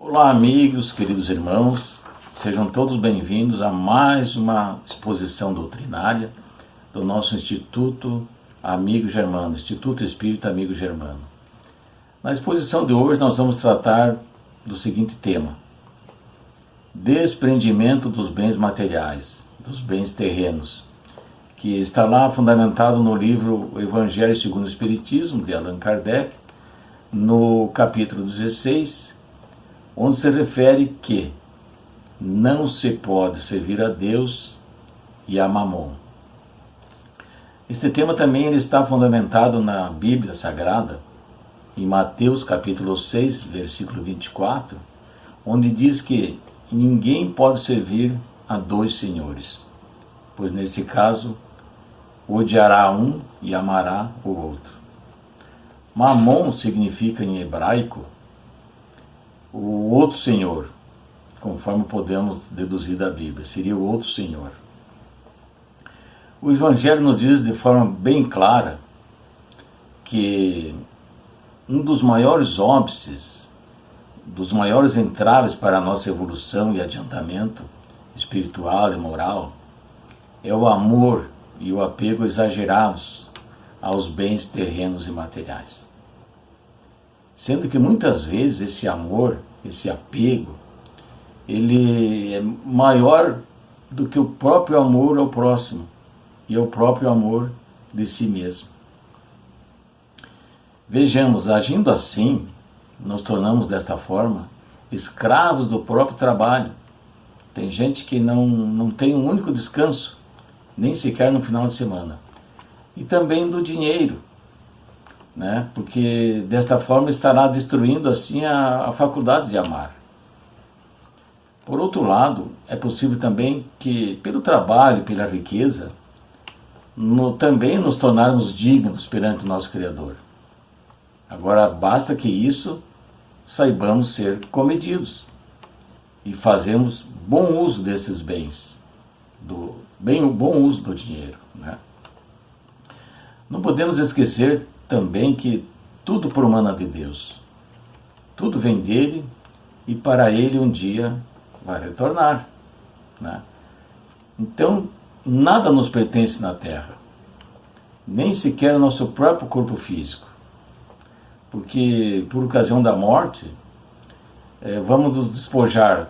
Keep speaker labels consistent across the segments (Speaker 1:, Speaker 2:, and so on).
Speaker 1: Olá, amigos, queridos irmãos, sejam todos bem-vindos a mais uma exposição doutrinária do nosso Instituto Amigo Germano, Instituto Espírita Amigo Germano. Na exposição de hoje nós vamos tratar do seguinte tema: desprendimento dos bens materiais, dos bens terrenos, que está lá fundamentado no livro Evangelho segundo o Espiritismo, de Allan Kardec, no capítulo 16, onde se refere que não se pode servir a Deus e a Mamon. Este tema também ele está fundamentado na Bíblia Sagrada, em Mateus capítulo 6, versículo 24, onde diz que ninguém pode servir a dois senhores, pois nesse caso odiará um e amará o outro. Mamon significa em hebraico o outro senhor, conforme podemos deduzir da Bíblia, seria o outro senhor. O Evangelho nos diz de forma bem clara que um dos maiores óbices, dos maiores entraves para a nossa evolução e adiantamento espiritual e moral, é o amor e o apego exagerados aos bens terrenos e materiais. Sendo que muitas vezes esse amor, esse apego, ele é maior do que o próprio amor ao próximo e ao próprio amor de si mesmo. Vejamos, agindo assim, nos tornamos desta forma escravos do próprio trabalho. Tem gente que não tem um único descanso, nem sequer no final de semana. E também do dinheiro, né? Porque desta forma estará destruindo assim a faculdade de amar. Por outro lado, é possível também que pelo trabalho, pela riqueza, também nos tornarmos dignos perante o nosso Criador. Agora basta que isso saibamos ser comedidos e fazemos bom uso desses bens, bom uso do dinheiro, né? Não podemos esquecer também que tudo promana de Deus. Tudo vem dele e para ele um dia vai retornar, né? Então, nada nos pertence na terra, nem sequer o nosso próprio corpo físico. Porque, por ocasião da morte, vamos nos despojar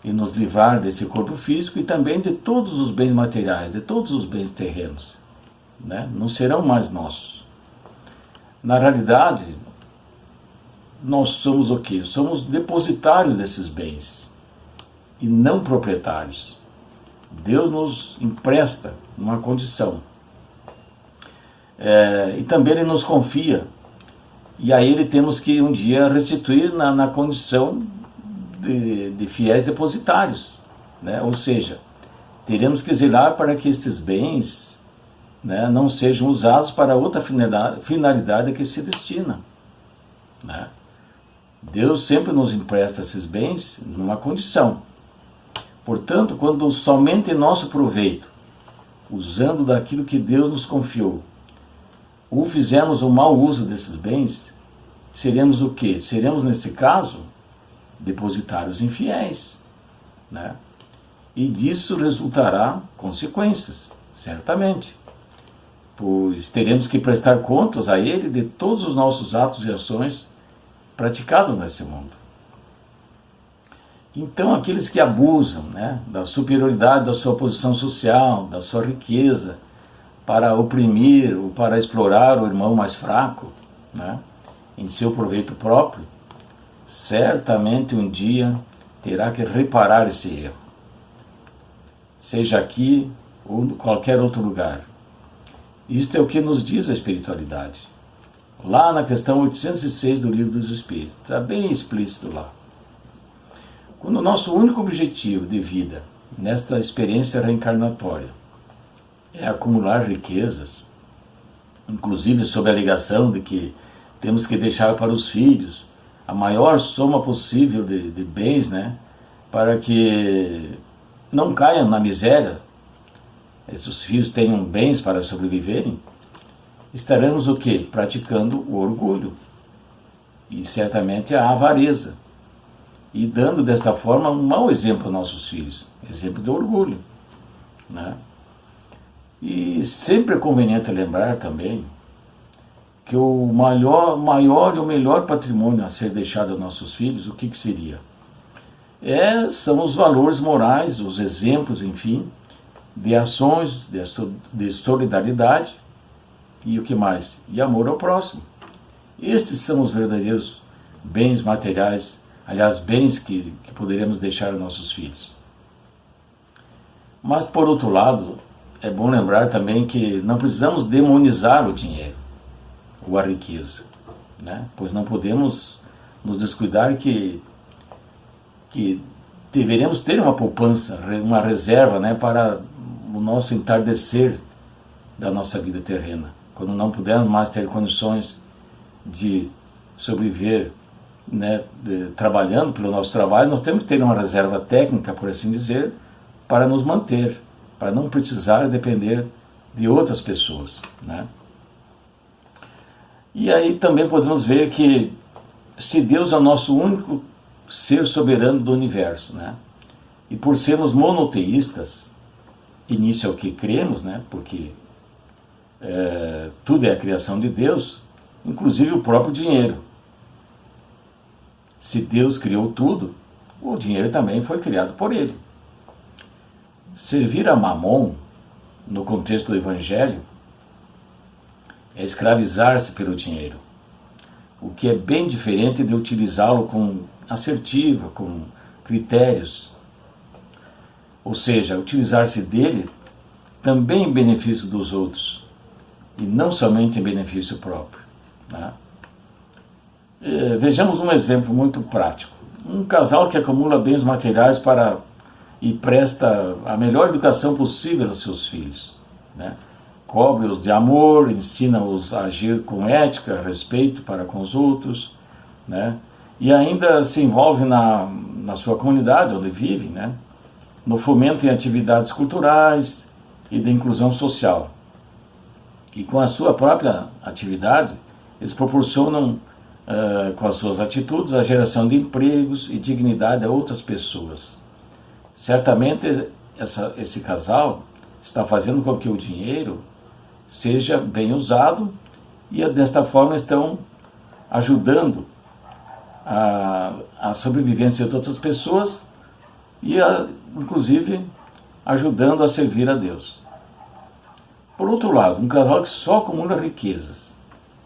Speaker 1: e nos livrar desse corpo físico e também de todos os bens materiais, de todos os bens terrenos, né? Não serão mais nossos. Na realidade, nós somos o quê? Somos depositários desses bens e não proprietários. Deus nos empresta uma condição. E também Ele nos confia. E a Ele temos que um dia restituir na condição de fiéis depositários, né? Ou seja, teremos que zelar para que estes bens, né, não sejam usados para outra finalidade que se destina, né? Deus sempre nos empresta esses bens numa condição. Portanto, quando somente em nosso proveito, usando daquilo que Deus nos confiou, ou fizermos um mau uso desses bens, seremos o quê? Seremos, nesse caso, depositários infiéis, né? E disso resultará consequências, certamente, pois teremos que prestar contas a Ele de todos os nossos atos e ações praticados nesse mundo. Então, aqueles que abusam, né, da superioridade da sua posição social, da sua riqueza, para oprimir ou para explorar o irmão mais fraco, né, em seu proveito próprio, certamente um dia terá que reparar esse erro, seja aqui ou em qualquer outro lugar. Isto é o que nos diz a espiritualidade. Lá na questão 806 do Livro dos Espíritos, está bem explícito lá. Quando o nosso único objetivo de vida, nesta experiência reencarnatória, é acumular riquezas, inclusive sob a alegação de que temos que deixar para os filhos a maior soma possível de bens, né, para que não caiam na miséria, os filhos tenham bens para sobreviverem, estaremos o quê? Praticando o orgulho e certamente a avareza. e dando desta forma um mau exemplo aos nossos filhos, exemplo de orgulho, né? E sempre é conveniente lembrar também que o maior e o melhor patrimônio a ser deixado aos nossos filhos, o que seria? São os valores morais, os exemplos, enfim, de ações de solidariedade e o que mais? E amor ao próximo. Estes são os verdadeiros bens materiais, aliás, bens que poderemos deixar aos nossos filhos. Mas, por outro lado, é bom lembrar também que não precisamos demonizar o dinheiro ou a riqueza, né? Pois não podemos nos descuidar que deveremos ter uma poupança, uma reserva, né, para o nosso entardecer da nossa vida terrena. Quando não pudermos mais ter condições de sobreviver, né, trabalhando pelo nosso trabalho, nós temos que ter uma reserva técnica, por assim dizer, para nos manter, para não precisar depender de outras pessoas, né? E aí também podemos ver que se Deus é o nosso único ser soberano do universo, né? E por sermos monoteístas, e nisso é o que cremos, né? Porque tudo é a criação de Deus, inclusive o próprio dinheiro. Se Deus criou tudo, o dinheiro também foi criado por ele. Servir a Mamon, no contexto do Evangelho, é escravizar-se pelo dinheiro, o que é bem diferente de utilizá-lo com assertiva, com critérios. Ou seja, utilizar-se dele também em benefício dos outros, e não somente em benefício próprio, né? Vejamos um exemplo muito prático. Um casal que acumula bens materiais e presta a melhor educação possível aos seus filhos, né? Cobre-os de amor, ensina-os a agir com ética, respeito para com os outros, né? E ainda se envolve na sua comunidade onde vive, né? No fomento em atividades culturais e de inclusão social. E com a sua própria atividade, eles proporcionam, com as suas atitudes, a geração de empregos e dignidade a outras pessoas. Certamente esse casal está fazendo com que o dinheiro seja bem usado e desta forma estão ajudando a sobrevivência de outras pessoas e inclusive ajudando a servir a Deus. Por outro lado, um casal que só acumula riquezas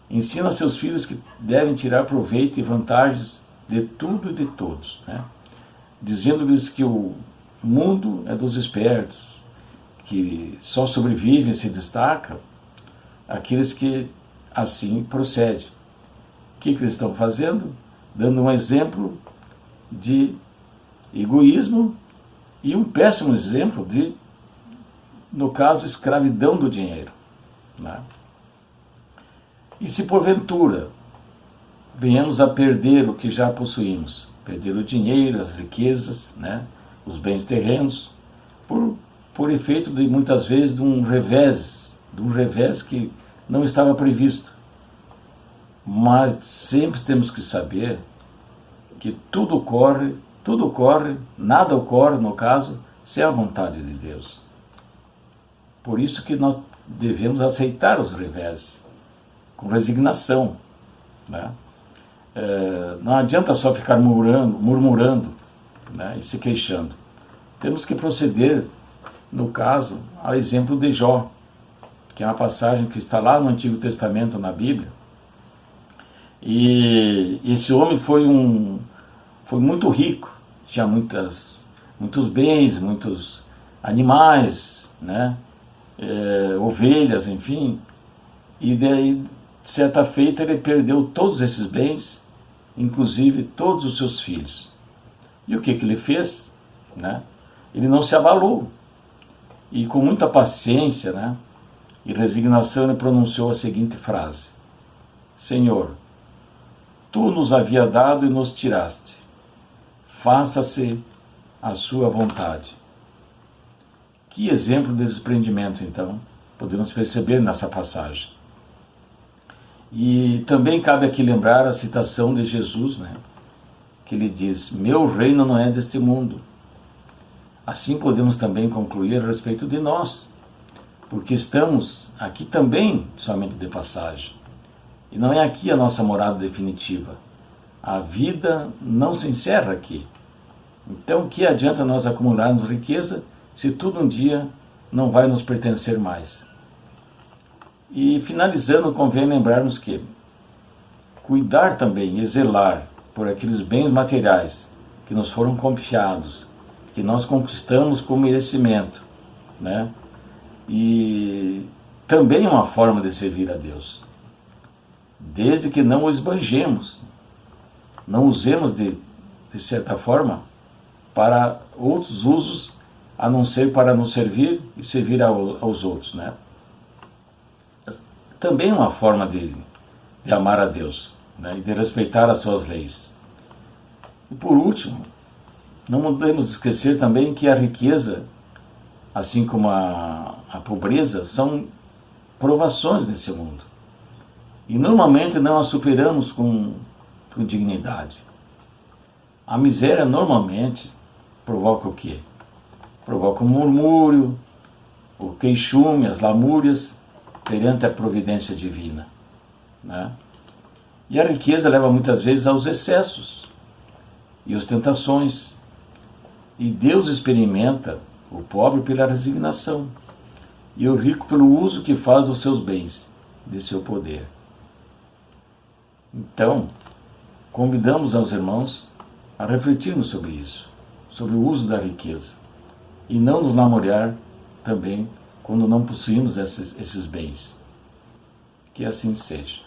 Speaker 1: ensina a seus filhos que devem tirar proveito e vantagens de tudo e de todos, né? Dizendo-lhes que o mundo é dos espertos, que só sobrevivem e se destacam aqueles que assim procedem. O que eles estão fazendo? Dando um exemplo de egoísmo e um péssimo exemplo de, no caso, escravidão do dinheiro, né? E se porventura venhamos a perder o que já possuímos, perder o dinheiro, as riquezas, né, os bens terrenos, por efeito de muitas vezes de um revés que não estava previsto. Mas sempre temos que saber que tudo ocorre, nada ocorre, no caso, sem a vontade de Deus. Por isso que nós devemos aceitar os revés, com resignação, né? Não adianta só ficar murmurando, né, e se queixando. Temos que proceder, no caso, ao exemplo de Jó, que é uma passagem que está lá no Antigo Testamento, na Bíblia. E esse homem foi muito rico, tinha muitos bens, muitos animais, né, ovelhas, enfim. E daí, certa feita, ele perdeu todos esses bens, inclusive todos os seus filhos. E o que ele fez, né? Ele não se abalou. E com muita paciência, né, e resignação, ele pronunciou a seguinte frase: Senhor, Tu nos havia dado e nos tiraste. Faça-se a sua vontade. Que exemplo de desprendimento, então, podemos perceber nessa passagem. E também cabe aqui lembrar a citação de Jesus, né, que ele diz: meu reino não é deste mundo. Assim podemos também concluir a respeito de nós, porque estamos aqui também somente de passagem. E não é aqui a nossa morada definitiva. A vida não se encerra aqui. Então, o que adianta nós acumularmos riqueza se tudo um dia não vai nos pertencer mais? E finalizando, convém lembrarmos que cuidar também e zelar por aqueles bens materiais que nos foram confiados, que nós conquistamos com merecimento, né? E também é uma forma de servir a Deus, desde que não o esbanjemos, não usemos de certa forma para outros usos, a não ser para nos servir e servir aos outros, né? Também é uma forma de amar a Deus, né? E de respeitar as suas leis. E por último, não podemos esquecer também que a riqueza, assim como a pobreza, são provações nesse mundo. E normalmente não as superamos com dignidade. A miséria normalmente provoca o quê? Provoca o murmúrio, o queixume, as lamúrias perante a providência divina, né? E a riqueza leva muitas vezes aos excessos e ostentações. E Deus experimenta o pobre pela resignação e o rico pelo uso que faz dos seus bens, de seu poder. Então, convidamos aos irmãos a refletirmos sobre isso, sobre o uso da riqueza, e não nos namorar também quando não possuímos esses bens. Que assim seja.